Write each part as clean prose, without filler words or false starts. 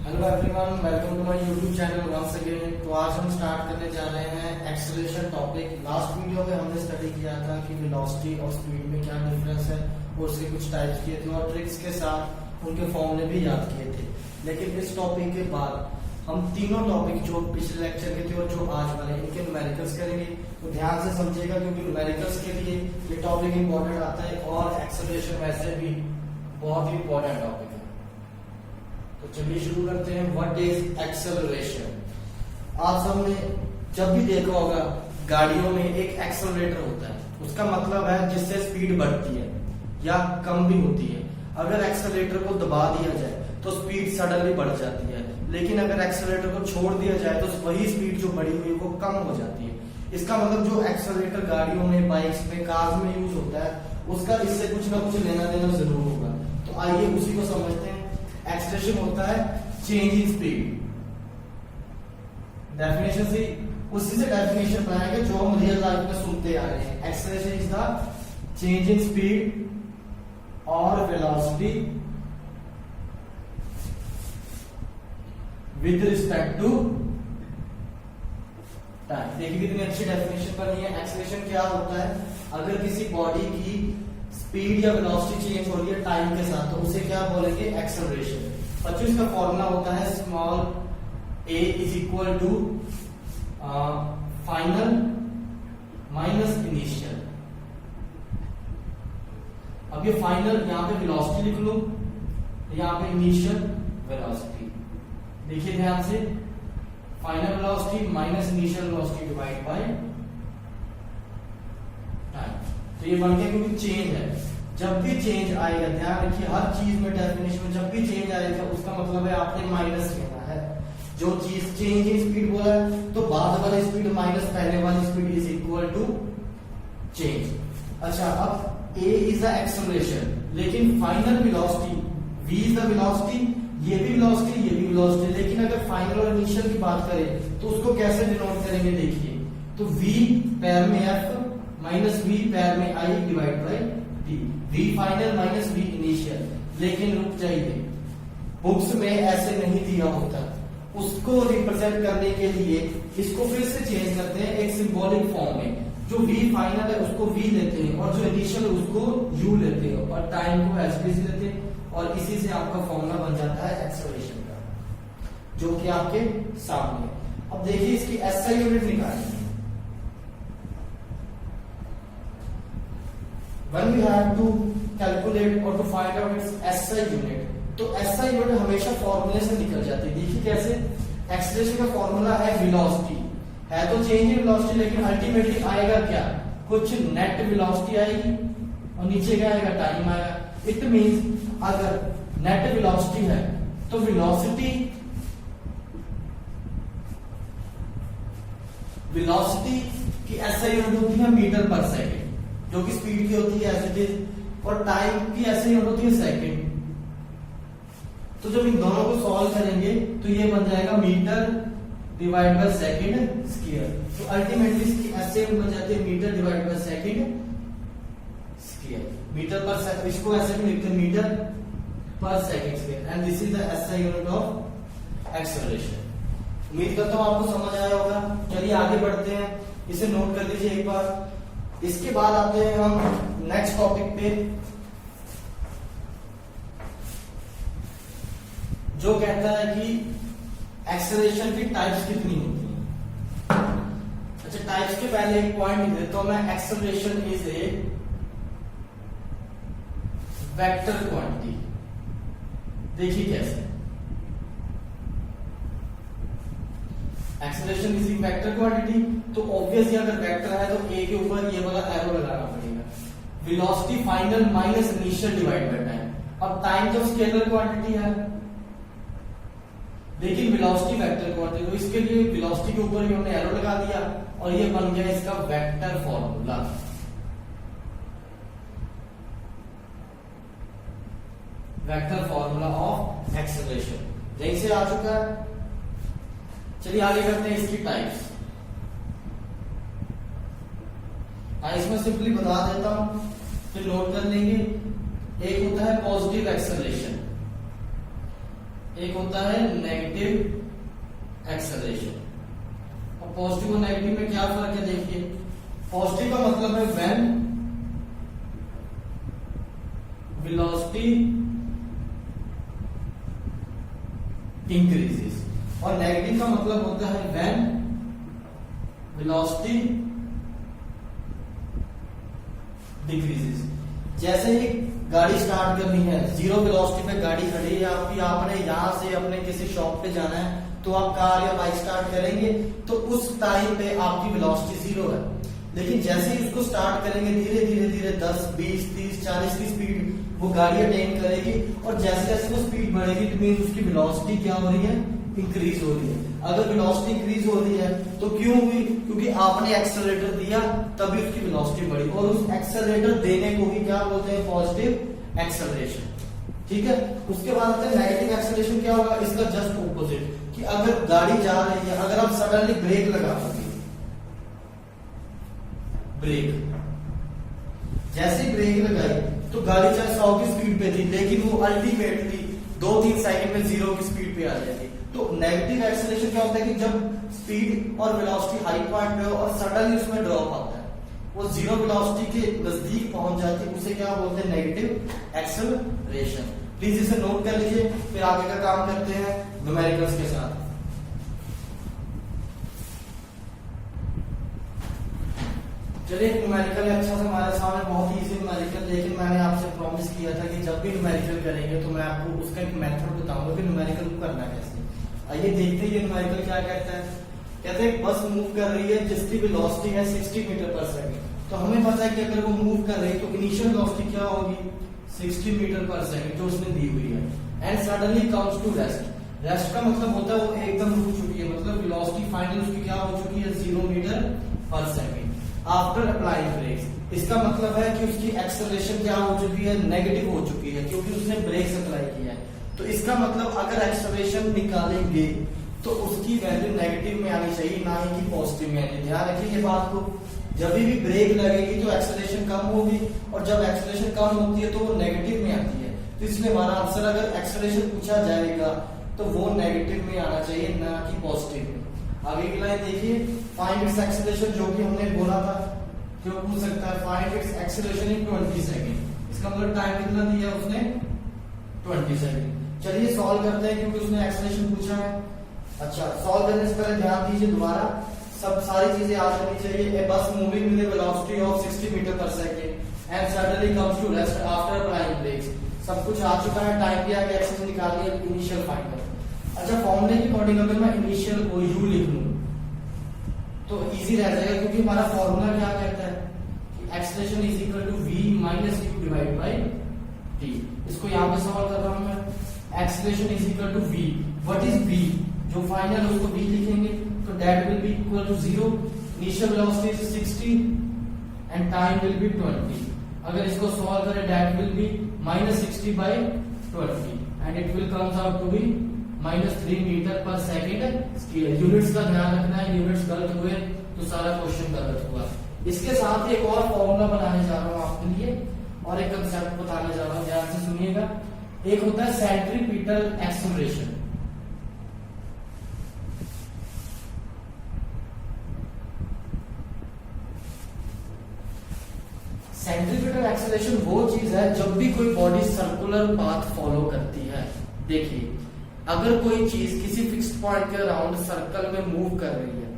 Hello everyone, welcome to my YouTube channel once again. तो आज हम स्टार्ट करने जा रहे हैं एक्सेलरेशन टॉपिक। लास्ट वीडियो में हमने स्टडी किया था कि वेलोसिटी और स्पीड में क्या डिफरेंस है और उसके कुछ टाइप्स किए थे और ट्रिक्स के साथ उनके फॉर्मूले भी याद किए थे। लेकिन इस टॉपिक के बाद हम तीनों टॉपिक जो पिछले लेक्चर के थे और जो आज वाले इनके न्यूमेरिकल्स करेंगे। तो ध्यान से समझिएगा क्योंकि न्यूमेरिकल्स के लिए ये टॉपिक इंपॉर्टेंट आता है और एक्सेलरेशन वैसे भी बहुत ही इंपॉर्टेंट टॉपिक है। तो चलिए शुरू करते हैं। What is acceleration? आप सबने जब भी देखा होगा गाड़ियों में एक एक्सेलरेटर होता है, उसका मतलब है जिससे स्पीड बढ़ती है या कम भी होती है। अगर एक्सेलरेटर को दबा दिया जाए तो स्पीड सडनली बढ़ जाती है, लेकिन अगर एक्सेलरेटर को छोड़ दिया जाए तो वही स्पीड जो बढ़ी हुई है वो कम हो जाती है। इसका मतलब जो एक्सेलरेटर गाड़ियों में, बाइक्स में, कार्स में यूज होता है उसका इससे कुछ ना कुछ लेना देना जरूर होगा। तो आइए उसी को समझते हैं। एक्सेलरेशन होता है चेंज इन स्पीड। डेफिनेशन से उसी से डेफिनेशन बनाएंगे जो हम रियल लाइफ में सुनते आ रहे हैं। Acceleration is the change in speed और velocity with respect to time. देखिए कितनी अच्छी डेफिनेशन बनी है। एक्सेलरेशन क्या होता है? अगर किसी बॉडी की स्पीड या वेलोसिटी चेंज हो रही है टाइम के साथ तो उसे क्या बोलेंगे? एक्सेलरेशन। बच्चों इसका फॉर्मूला होता है small a is equal to final minus initial. अब ये फाइनल यहां पे वेलोसिटी लिख लो, यहां पे इनिशियल वेलोसिटी। देखिए ध्यान से, final velocity minus initial velocity divide by time. तो ये बन गया क्योंकि चेंज है। जब भी चेंज आएगा, ध्यान रखिए हर चीज में डेफिनेशन में जब भी चेंज आएगा उसका मतलब है आपने माइनस लेना है। जो चीज चेंज इन स्पीड बोला है तो बाद वाली स्पीड माइनस पहले वाली speed is equal to change. अच्छा, अब a इज द एक्सेलरेशन, लेकिन final velocity v is the velocity, ये भी वेलोसिटी ये भी वेलोसिटी। लेकिन अगर फाइनल और इनिशियल की बात करें तो उसको कैसे डिनोट करेंगे? देखिए, तो v पैर में f माइनस v पैर में i divide by d। v final minus v initial. लेकिन रुक जाइए, बुक्स में ऐसे नहीं दिया होता। उसको रिप्रेजेंट करने के लिए इसको फिर से चेंज करते हैं एक सिंबॉलिक फॉर्म में। जो v फाइनल है उसको v लेते हैं और जो इनिशियल है उसको u लेते हैं और टाइम को h लेते हैं और इसी से आपका फॉर्मूला बन जाता है एक्सेलरेशन का, जो कि आपके सामने। अब देखिए इसकी SI यूनिट निकालेंगे। When we have to calculate or to find out its SI unit, तो SI यूनिट हमेशा फॉर्मूले से निकल जाती है। देखिए कैसे, एक्सेलरेशन का फॉर्मूला है वेलोसिटी, है तो चेंज इन वेलोसिटी, लेकिन अल्टीमेटली आएगा क्या? कुछ नेट वेलोसिटी आएगी और नीचे क्या आएगा? टाइम आएगा। इट मींस अगर नेट वेलोसिटी है तो वेलोसिटी की SI यूनिट होती है मीटर पर सेकेंड, जो कि स्पीड की होती है एज इट इज, और टाइम की SI यूनिट होती है सेकेंड। तो जब इन दोनों को सॉल्व करेंगे तो ये बन जाएगा metre divide by second square. तो अल्टीमेटली इसकी SI यूनिट बन जाती है metre divide by second square. Metre per second, इसको ऐसे भी लिखते हैं metre per second square, and this is the SI unit of acceleration. उम्मीद करता हूं आपको समझ आया होगा। चलिए आगे बढ़ते हैं, इसे नोट कर लीजिए एक बार। इसके बाद आते हैं हम नेक्स्ट टॉपिक पे, जो कहता है कि एक्सेलरेशन की टाइप्स कितनी होती हैं। अच्छा, टाइप्स के पहले एक पॉइंट लिख देता हूं मैं। Acceleration is a vector quantity. देखिए कैसे, acceleration is a vector quantity. तो ऑब्वियसली अगर वेक्टर है तो a के ऊपर ये वाला एरो लगाना पड़ेगा। Velocity final minus initial divide by time. अब टाइम तो स्केलर क्वांटिटी है, लेकिन वेलोसिटी वेक्टर क्वांटिटी, तो इसके लिए वेलोसिटी के ऊपर भी हमने एरो लगा दिया और ये बन गया इसका vector formula. Vector formula of acceleration यहीं से आ चुका है। चलिए आगे करते हैं इसकी टाइप्स। इसमें सिंपली बता देता हूं, फिर नोट कर लेंगे। एक होता है पॉजिटिव एक्सेलरेशन, एक होता है नेगेटिव एक्सेलरेशन। और पॉजिटिव और नेगेटिव में क्या फर्क है देखिए। पॉजिटिव का मतलब है व्हेन वेलोसिटी इंक्रीजेस, और नेगेटिव का मतलब होता है व्हेन वेलोसिटी डिक्रीजेस। जैसे ही गाड़ी स्टार्ट करनी है, जीरो वेलोसिटी पे गाड़ी खड़ी है आपकी, आपने यहां से अपने किसी शॉप पे जाना है, तो आप कार या बाइक स्टार्ट करेंगे तो उस टाइम पे आपकी वेलोसिटी जीरो है। लेकिन जैसे ही उसको स्टार्ट करेंगे धीरे धीरे धीरे 10, 20, 30, 40 की स्पीड वो गाड़ी अटेन करेगी, और जैसे जैसे वो स्पीड बढ़ेगी तो मीन उसकी वेलोसिटी क्या हो रही है, इंक्रीज हो रही है। अगर वेलोसिटी इंक्रीज हो रही है तो क्यों हुई, क्योंकि आपने एक्सेलरेटर दिया तभी उसकी वेलोसिटी बढ़ी, और उस एक्सेलरेटर देने को ही क्या बोलते हैं, पॉजिटिव एक्सेलरेशन। ठीक है। उसके बाद आते हैं नेगेटिव एक्सेलरेशन। क्या होगा, इसका जस्ट ऑपोजिट, कि अगर गाड़ी जा रही है, अगर आप सडनली ब्रेक लगा दोगे, ब्रेक जैसे ही ब्रेक लगाई तो गाड़ी चाहे 100 की स्पीड पे थी, लेकिन वो अल्टीमेटली 2-3 सेकंड में 0 की स्पीड पे आ जाएगी। तो नेगेटिव एक्सेलरेशन क्या होता है कि जब स्पीड और वेलोसिटी हाई पॉइंट पे हो और सडनली उसमें ड्रॉप आता है, वो जीरो वेलोसिटी के नजदीक पहुंच जाती है, उसे क्या बोलते हैं, नेगेटिव एक्सेलरेशन। प्लीज इसे नोट कर लीजिए, फिर आगे का काम करते हैं न्यूमेरिकल्स के साथ। चलिए न्यूमेरिकल अच्छा से हमारे सामने, बहुत इजी न्यूमेरिकल, लेकिन मैंने आपसे प्रॉमिस किया था कि जब भी न्यूमेरिकल करेंगे तो मैं आपको उसका एक मेथड बताऊंगा कि न्यूमेरिकल को करना कैसे। आइए देखते हैं ये न्यूमेरिकल क्या कहता है। कहते हैं बस मूव कर रही है जिसकी वेलोसिटी है 60 मीटर पर सेकंड। तो हमें पता है कि अगर वो मूव कर रही है तो इनिशियल वेलोसिटी क्या होगी, 60 मीटर पर सेकंड जो उसने दी हुई है। And suddenly comes to rest. Rest का मतलब होता है वो एकदम रुक चुकी है, मतलब वेलोसिटी फाइनल उसकी क्या हो चुकी है, 0 metre per second after applying breaks. इसका मतलब है कि उसकी एक्सेलरेशन क्या हो चुकी है, नेगेटिव हो चुकी है, क्योंकि उसने ब्रेक्स अप्लाई किया है। तो इसका मतलब अगर एक्सेलरेशन निकालेंगे तो उसकी वैल्यू नेगेटिव में आनी चाहिए, ना ही कि पॉजिटिव में आनी। ध्यान रखिए ये बात को, जब भी ब्रेक लगेगी तो एक्सेलरेशन कम होगी, और जब एक्सेलरेशन कम होती है तो वो नेगेटिव में आती है। तो इसलिए हमारा आंसर अगर एक्सेलरेशन पूछा जाएगा तो वो नेगेटिव में आना चाहिए, ना कि पॉजिटिव में। आगे की लाइन देखिए, फाइंड इट्स एक्सेलरेशन, जो कि हमने बोला था, जो पूछ सकता है find its acceleration in 20 second. इसका मतलब टाइम कितना दिया उसने, 20 सेकंड। चलिए सॉल्व करते हैं, क्योंकि उसने एक्सेलरेशन पूछा है। अच्छा, सॉल्व करने से पहले ध्यान दीजिए, दोबारा सब सारी चीजें याद करनी चाहिए। A bus moving with a velocity of 60 metre per second and suddenly comes to rest after applying brakes. सब कुछ आ चुका है, टाइम दिया गया, एक्सेलरेशन निकालिए, इनिशियल फाइंड करो। अच्छा, फॉर्मूले के अकॉर्डिंग अगर मैं इनिशियल को यू लिख लूं तो इजी रह जाएगा, क्योंकि हमारा फॉर्मूला क्या कहता है कि acceleration is equal to v minus u divide by t। इसको यहां पे सॉल्व कर रहा हूं मैं। Acceleration is equal to v, what is v, जो फाइनल है उसको v लिखेंगे, तो that will be equal to 0, initial velocity is 60 and time will be 20। अगर इसको सॉल्व करें that will be -60 by 20 and it will comes out to be -3 metre per second square. Units का ध्यान रखना है, यूनिट्स गलत हुए तो सारा क्वेश्चन गलत हुआ। इसके साथ एक और फॉर्मूला बनाने जा रहा हूं आपके लिए, और एक कंसेप्ट बताने जा रहा हूं, ध्यान से सुनिएगा। एक होता है सेंट्रीपिटल एक्सेलरेशन। सेंट्रीपिटल एक्सेलरेशन वो चीज है जब भी कोई बॉडी सर्कुलर पाथ फॉलो करती है। देखिए, अगर कोई चीज किसी फिक्स्ड पॉइंट के अराउंड सर्कल में मूव कर रही है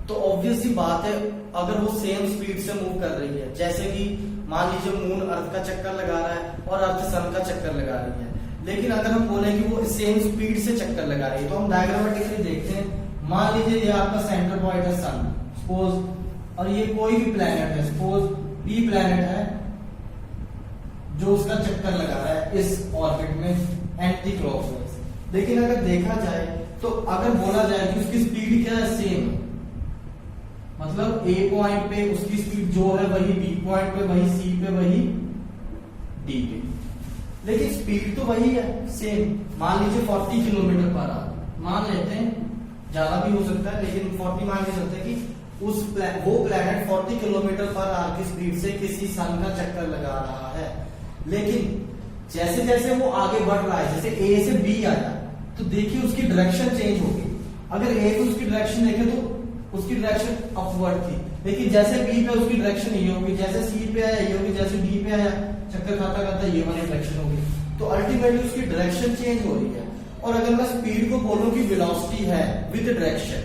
तो ऑब्वियस सी बात है, अगर वो सेम स्पीड से मूव कर रही है, जैसे कि मान लीजिए मून अर्थ का चक्कर लगा रहा है और अर्थ सन का चक्कर लगा रही है, लेकिन अगर हम बोले कि वो सेम स्पीड से चक्कर लगा रही है तो हम डायग्रामेटिकली देखते हैं। मान लीजिए ये आपका सेंटर पॉइंट है सन सपोज, और ये कोई भी प्लैनेट है, सपोज बी प्लैनेट है जो उसका चक्कर लगा रहा है इस ऑर्बिट में एंटी क्लॉकवाइज। लेकिन अगर देखा जाए तो अगर बोला जाए कि उसकी स्पीड क्या है, सेम, मतलब ए पॉइंट पे उसकी स्पीड जो है वही, बी पॉइंट पे वही, सी पे वही, डी पे, लेकिन स्पीड तो वही है सेम। मान लीजिए 40 किलोमीटर पर आवर मान लेते हैं, ज्यादा भी हो सकता है लेकिन 40 मान के चलते हैं कि वो प्लैनेट 40 किलोमीटर पर आवर की स्पीड से किसी सन का चक्कर लगा रहा है। लेकिन जैसे जैसे वो आगे बढ़ रहा है, जैसे ए से बी आया तो देखिए उसकी डायरेक्शन चेंज होगी। अगर ए को उसकी डायरेक्शन देखें तो उसकी डायरेक्शन अपवर्ड थी, लेकिन जैसे बी पे उसकी डायरेक्शन ये होगी, जैसे सी पे आया ये होगी, जैसे डी पे आया चक्कर खाता खाता ये वाली डायरेक्शन होगी। तो अल्टीमेटली उसकी डायरेक्शन चेंज हो रही है। और अगर मैं स्पीड को बोलूं कि वेलोसिटी है विद डायरेक्शन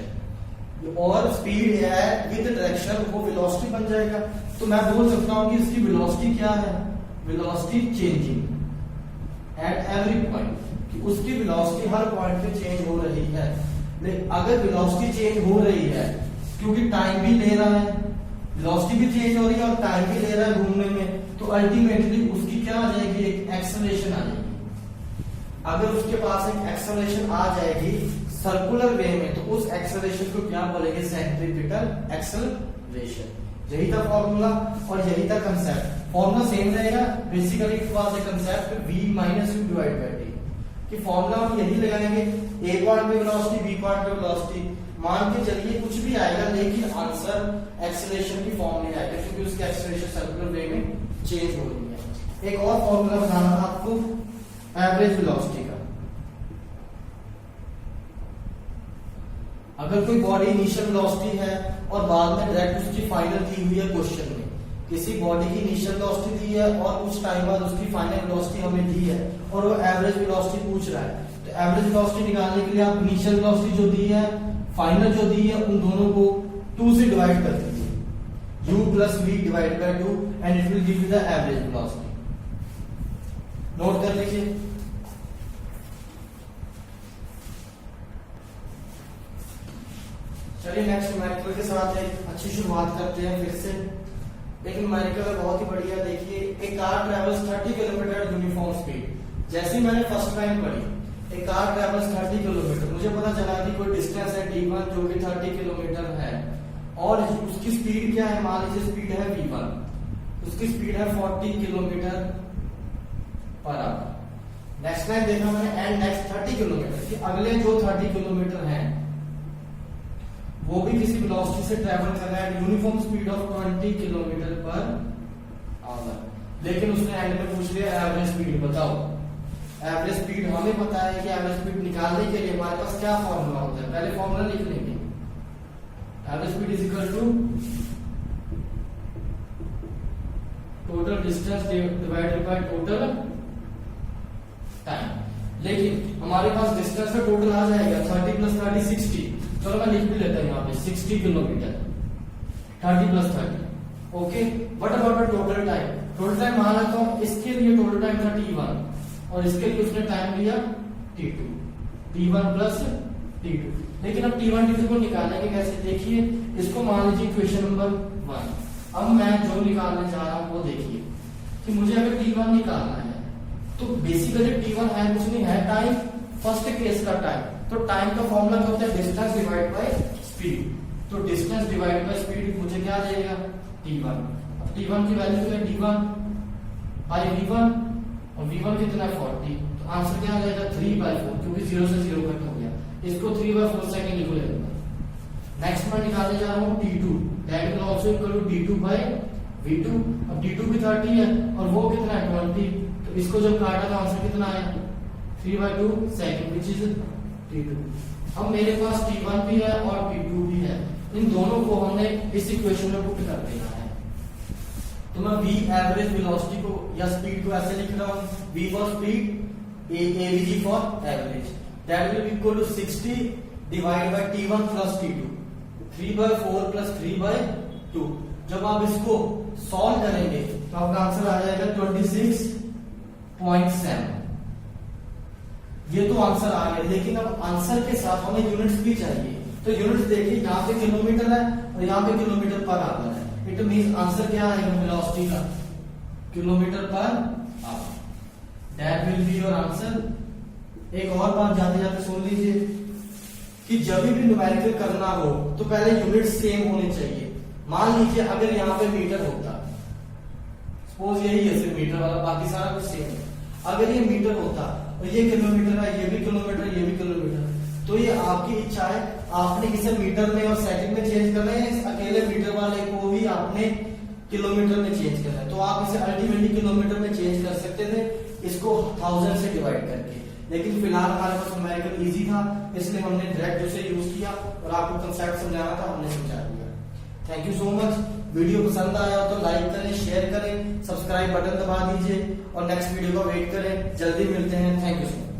और स्पीड है विद डायरेक्शन, वो वेलोसिटी बन जाएगा। तो मैं बोल सकता हूं कि इसकी वेलोसिटी क्या है, velocity changing at every point, कि उसकी वेलोसिटी हर पॉइंट पे चेंज हो रही है। लेकिन अगर वेलोसिटी चेंज हो रही है क्योंकि टाइम भी ले रहा है, वेलोसिटी भी चेंज हो रही है और टाइम भी ले रहा है घूमने में, तो अल्टीमेटली उसकी क्या आ जाएगी, एक एक्सेलरेशन आ जाएगी। अगर उसके पास एक एक्सेलरेशन आ जाएगी सर्कुलर वे में, तो उस एक्सेलरेशन को क्या बोलेंगे, सेंट्रीपिटल एक्सेलरेशन। यही था फॉर्मूला और यही था कंसेप्ट। फॉर्मूला सेम रहेगा, basically it was a concept v minus u divide by t, कि फॉर्मूला हम यही लगाएंगे, ए पॉइंट पे वेलोसिटी बी पॉइंट पे वेलोसिटी, मान के चलिए कुछ भी आएगा लेकिन आंसर एक्सेलरेशन की फॉर्म में आएगा क्योंकि उसकी एक्सेलरेशन सर्कुलर वे में चेंज हो रही है। एक और फॉर्मूला बताना था आपको एवरेज वेलोसिटी का। अगर कोई बॉडी इनिशियल वेलोसिटी है और बाद में डायरेक्ट उसकी फाइनल दी हुई है क्वेश्चन में, किसी बॉडी की इनिशियल वेलोसिटी दी है और कुछ टाइम बाद उसकी फाइनल वेलोसिटी हमें दी है और वो एवरेज वेलोसिटी पूछ रहा है, तो एवरेज वेलोसिटी निकालने के लिए आप इनिशियल वेलोसिटी जो दी है फाइनल जो दी है उन दोनों को 2 से डिवाइड कर दीजिए, u plus v divide by 2 and it will give you the average velocity. Note कर लीजिए। चलिए नेक्स्ट न्यूमेरिकल के साथ एक अच्छी शुरुआत करते हैं फिर से। लेकिन न्यूमेरिकल बहुत ही बढ़िया। देखिए, एक car travels 30 kilometre uniform speed. जैसे मैंने फर्स्ट लाइन पढ़ी, एक कार ट्रेवल्स 30 किलोमीटर, मुझे पता चला कि कोई डिस्टेंस है d1 जो कि 30 किलोमीटर है और उसकी स्पीड क्या है, मान लीजिए स्पीड है v1, उसकी स्पीड है 40 kilometre per hour. Next line देखा मैंने, एंड नेक्स्ट 30 किलोमीटर, कि अगले जो 30 किलोमीटर हैं वो भी किसी वेलोसिटी से ट्रेवल कर रहा है, uniform speed of 20 kilometre per hour. लेकिन उसने एंड में पूछ लिया एवरेज स्पीड बताओ। एवरेज स्पीड हमें पता है कि एवरेज स्पीड निकालने के लिए हमारे पास क्या फॉर्मूला होता है, पहले फॉर्मूला लिख लेंगे। Average speed is equal to total distance divided by total time. लेकिन हमारे पास डिस्टेंस का टोटल आ जाएगा 30 प्लस 30 60। चलो मैं लिख भी लेता हूं यहाँ पे 60 kilometre, 30 plus 30। Okay, what about the total time? Total time मान लेता हूं, इसके लिए टोटल टाइम था t1 और इसके लिए उसने टाइम लिया t2, t1 प्लस t2। लेकिन अब t1 t2 को निकालेंगे कैसे? देखिए, इसको मान लीजिए इक्वेशन नंबर 1। अब मैं जो निकालने जा रहा हूं वो देखिए कि मुझे अगर t1 निकालना है तो बेसिकली t1 है कुछ नहीं है टाइम, फर्स्ट केस का टाइम। तो टाइम का फॉर्मूला क्या होता है, डिस्टेंस डिवाइड बाय स्पीड। तो डिस्टेंस डिवाइड बाय स्पीड मुझे क्या आ जाएगा, t1। अब t1 की वैल्यू है d1 बाय v1 और v1 कितना है 40। तो आंसर क्या आ जाएगा 3/4, क्योंकि 0 से 0 कट हो गया। इसको 3/4 सेकंड लिख लेगा। नेक्स्ट मैं निकालने जा रहा हूं t2, that will also equal to d2 by v2। अब d2 भी 30 है और वो कितना है 20। तो इसको जब काटा तो आंसर कितना आया 3/2 सेकंड, विच इज t2। अब मेरे पास t1 भी है और t2 भी है, इन दोनों को हमने इस इक्वेशन में पुट कर देना है। तो मैं v एवरेज वेलोसिटी को या स्पीड को ऐसे लिख रहा हूं, v for speed, avg for average, that will be equal to 60 divide by t1 plus t2, 3/4 plus 3/2। जब आप इसको सॉल्व करेंगे तो आपका आंसर आ जाएगा 26.7। ये तो आंसर आ गया, लेकिन अब आंसर के साथ हमें यूनिट्स भी चाहिए। तो यूनिट्स देखिए, यहाँ पे किलोमीटर है और यहाँ पे किलोमीटर पर आवर है। इट मींस आंसर क्या आएगा वेलोसिटी का, kilometre per hour. That will be your answer. एक और बात जाते जाते सुन लीजिए कि जब भी न्यूमेरिकल करना हो तो पहले यूनिट सेम होने चाहिए। मान लीजिए अगर यहाँ पे मीटर होता, सपोज यही है सिर्फ मीटर वाला, बाकी सारा कुछ सेम है। अगर ये मीटर होता और ये किलोमीटर है, ये भी किलोमीटर, ये भी किलोमीटर, तो ये आपकी इच्छा है, आपने इसे मीटर में और सेकंड में चेंज करना है, इस अकेले मीटर वाले को भी आपने किलोमीटर में चेंज करना है। तो आप इसे अल्टीमेटली किलोमीटर में चेंज कर सकते थे, इसको 1000 से डिवाइड करके। लेकिन फिलहाल हमारे पास न्यूमेरिकल इजी था, इसलिए हमने डायरेक्ट उसे यूज किया और आपको कंसेप्ट समझाना था, हमने समझा दिया। Thank you so much. Video पसंद आया हो तो लाइक करें, शेयर करें, सब्सक्राइब बटन दबा दीजिए और नेक्स्ट वीडियो का वेट करें। जल्दी मिलते हैं। Thank you so much.